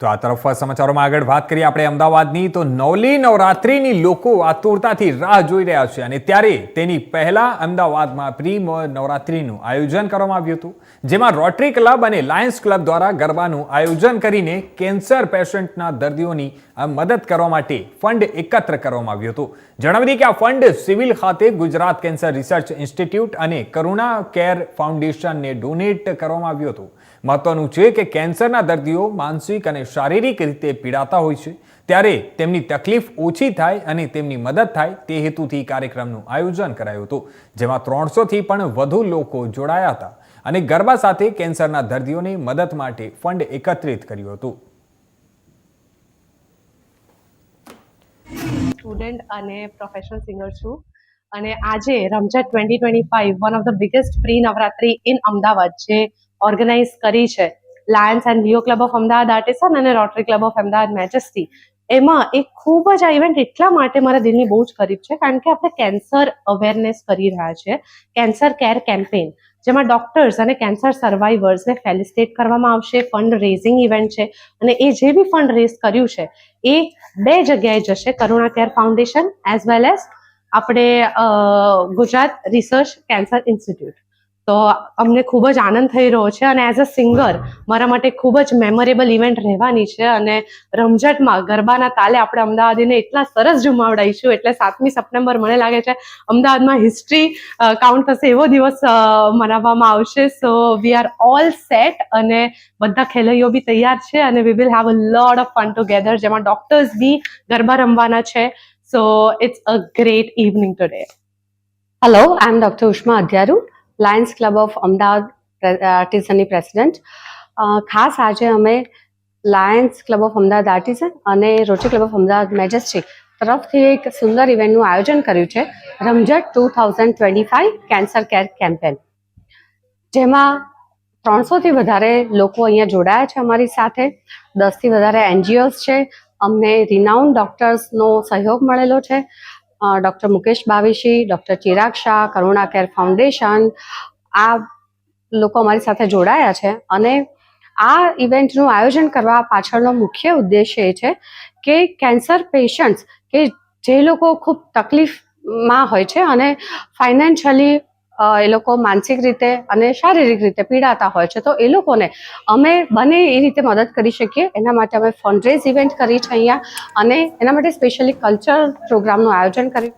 તો આ તરફ સમાચારોમાં આગળ વાત કરીએ આપણે અમદાવાદની, તો નવલી નવરાત્રિની લોકો આતુરતાથી રાહ જોઈ રહ્યા છે અને ત્યારે તેની પહેલા અમદાવાદમાં પ્રી નવરાત્રિનું આયોજન કરવામાં આવ્યું હતું, જેમાં રોટરી ક્લબ અને લાયન્સ ક્લબ દ્વારા ગરબાનું આયોજન કરીને કેન્સર પેશન્ટના દર્દીઓની મદદ કરવા માટે ફંડ એકત્ર કરવામાં આવ્યું હતું. જણાવી દઈએ કે આ ફંડ સિવિલ ખાતે ગુજરાત કેન્સર રિસર્ચ ઇન્સ્ટિટ્યૂટ અને કરુણા કેર ફાઉન્ડેશનને ડોનેટ કરવામાં આવ્યું હતું. મહત્વનું છે કે કેન્સરના દર્દીઓ માનસિક અને શારીરિક રીતે પીડાતા હોય છે, ત્યારે તેમની તકલીફ ઓછી થાય અને તેમની મદદ થાય તે હેતુથી કાર્યક્રમનું આયોજન કરાયું હતું, જેમાં 300થી પણ વધુ લોકો જોડાયા હતા અને ગરબા સાથે કેન્સરના દર્દીઓની મદદ માટે ફંડ એકત્રિત કર્યું હતું. સ્ટુડન્ટ અને પ્રોફેશનલ સિંગર છું અને આજે Ramzat 2025 one of the biggest pre Navratri in Ahmedabad જે ઓર્ગેનાઇઝ કરી છે Lions and Leo Club of Ahmedabad Artisan અને Rotary Club of Ahmedabad Majesty, એમાં એક ખૂબ જ આ ઇવેન્ટ એટલા માટે મારા દિલની બહુ જ કરીબ છે કારણ કે આપણે કેન્સર અવેરનેસ કરી રહ્યા છીએ. કેન્સર કેર કેમ્પેન જેમાં ડોક્ટર્સ અને કેન્સર સર્વાઈવર્સને ફેલિસિટેટ કરવામાં આવશે. ફંડ રેઝિંગ ઇવેન્ટ છે અને એ જે બી ફંડ રેઝ કર્યું છે એ 2 જગ્યાએ જશે, Karuna Care Foundation as well as આપણે ગુજરાત રિસર્ચ કેન્સર ઇન્સ્ટિટ્યૂટ. તો અમને ખૂબ જ આનંદ થઈ રહ્યો છે અને એઝ અ સિંગર મારા માટે ખૂબ જ મેમોરેબલ ઇવેન્ટ રહેવાની છે અને રમઝટમાં ગરબાના તાલે આપણે અમદાવાદીને એટલા સરસ જમાવડાવીશું એટલે 7મી સપ્ટેમ્બર મને લાગે છે અમદાવાદમાં હિસ્ટ્રી કાઉન્ટ થશે એવો દિવસ મનાવવામાં આવશે. So we are all set અને બધા ખેલૈયો બી તૈયાર છે અને we will have a lot of fun together, જેમાં ડોક્ટર્સ બી ગરબા રમવાના છે. So it's a great evening today. Hello, I am doctor Ushma Adhyaru, Lions Club of Ahmedabad આર્ટિઝનની પ્રેસિડેન્ટ. ખાસ આજે અમે Lions Club of Ahmedabad Artisan અને Rotary Club of Ahmedabad Majesty તરફથી એક સુંદર ઇવેન્ટનું આયોજન કર્યું છે, રમઝટ 2025 કેન્સર કેર કેમ્પેન, જેમાં 300થી વધારે લોકો અહીંયા જોડાયા છે અમારી સાથે. 10થી વધારે NGOs છે. અમને રિનાઉન્ડ ડોક્ટર્સનો સહયોગ મળેલો છે. ડૉક્ટર મુકેશ બાવીશી, ડૉક્ટર ચિરાગ શાહ, કરુણા કેર ફાઉન્ડેશન, આ લોકો અમારી સાથે જોડાયા છે અને આ ઇવેન્ટનું આયોજન કરવા પાછળનો મુખ્ય ઉદ્દેશ્ય એ છે કે કેન્સર પેશન્ટ્સ કે જે લોકો ખૂબ તકલીફમાં હોય છે અને ફાઇનાન્શિયલી એ લોકો માનસિક રીતે અને શારીરિક રીતે પીડાતા હોય છે, તો એ લોકોને અમે બને એ રીતે મદદ કરી શકીએ એના માટે અમે ફંડરેઝ ઇવેન્ટ કરી છે અહીંયા અને એના માટે સ્પેશિયલી કલ્ચરલ પ્રોગ્રામનું આયોજન કર્યું.